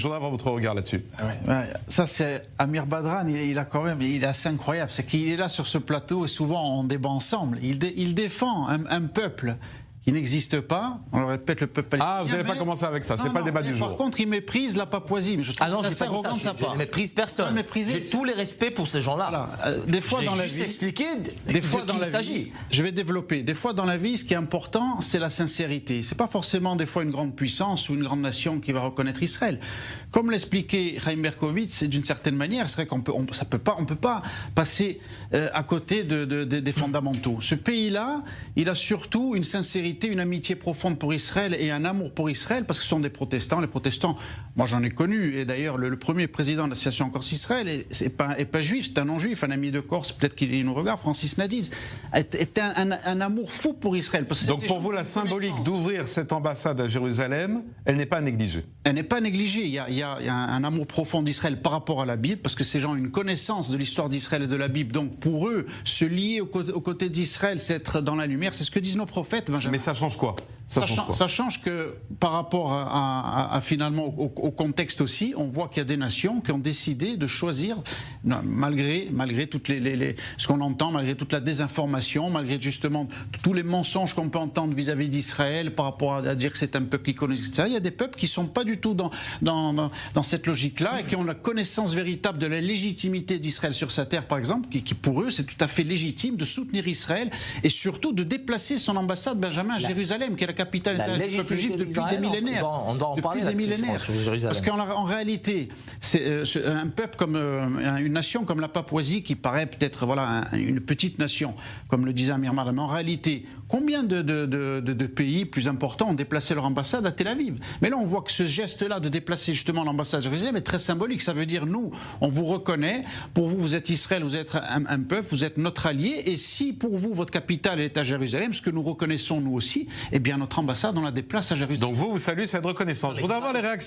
Je voudrais avoir votre regard là-dessus. Ouais, ça c'est Amir Badran, il est assez incroyable, c'est qu'il est là sur ce plateau et souvent on débat ensemble. Il défend un peuple qui n'existe pas, on le répète, le peuple palestinien. Ah, vous n'avez pas commencé avec ça, c'est pas le débat du jour. Par contre, il méprise la Papouasie, mais je trouve ça assez arrogant de sa part. Je ne méprise personne. J'ai tous les respects pour ces gens-là. Voilà. Des fois dans la vie, expliquer des fois de dans qui la il s'agit. vie, je vais développer. Des fois dans la vie, ce qui est important, c'est la sincérité. C'est pas forcément des fois une grande puissance ou une grande nation qui va reconnaître Israël. Comme l'expliquait Chaim Berkovitz, c'est d'une certaine manière, c'est vrai qu'on peut pas passer à côté des fondamentaux. Ce pays-là, il a surtout une sincérité, une amitié profonde pour Israël et un amour pour Israël, parce que ce sont des protestants. Les protestants, moi j'en ai connu, et d'ailleurs le premier président de l'association Corse-Israël est pas juif, c'est un non-juif, un ami de Corse, peut-être qu'il nous regarde, Francis Nadiz, était un amour fou pour Israël. Donc pour vous, la symbolique d'ouvrir cette ambassade à Jérusalem, elle n'est pas négligée? Elle n'est pas négligée. Il y a un amour profond d'Israël par rapport à la Bible, parce que ces gens ont une connaissance de l'histoire d'Israël et de la Bible. Donc pour eux, se lier aux côtés d'Israël, c'est être dans la lumière. C'est ce que disent nos prophètes, Benjamin. Mais ça change quoi? Ça change que par rapport finalement au contexte aussi, on voit qu'il y a des nations qui ont décidé de choisir, malgré toutes ce qu'on entend, malgré toute la désinformation, malgré justement tous les mensonges qu'on peut entendre vis-à-vis d'Israël par rapport à dire que c'est un peuple qui connaît ça. Il y a des peuples qui ne sont pas du tout dans cette logique-là et qui ont la connaissance véritable de la légitimité d'Israël sur sa terre, par exemple, qui pour eux c'est tout à fait légitime de soutenir Israël et surtout de déplacer son ambassade, Benjamin, à Jérusalem, qui est la capitale du peuple juif depuis des millénaires. On doit en parler sur Jérusalem. Parce qu'en réalité, c'est un peuple comme une nation comme la Papouasie, qui paraît peut-être une petite nation, comme le disait Amir Badran. Mais en réalité, combien de pays plus importants ont déplacé leur ambassade à Tel Aviv? Mais là, on voit que ce geste-là de déplacer justement l'ambassade à Jérusalem est très symbolique. Ça veut dire, nous, on vous reconnaît. Pour vous, vous êtes Israël, vous êtes un peuple, vous êtes notre allié. Et si pour vous, votre capitale est à Jérusalem, ce que nous reconnaissons nous aussi, eh bien notre ambassade, on la déplace à Jérusalem. Donc vous saluez cette reconnaissance. Je voudrais avoir les réactions.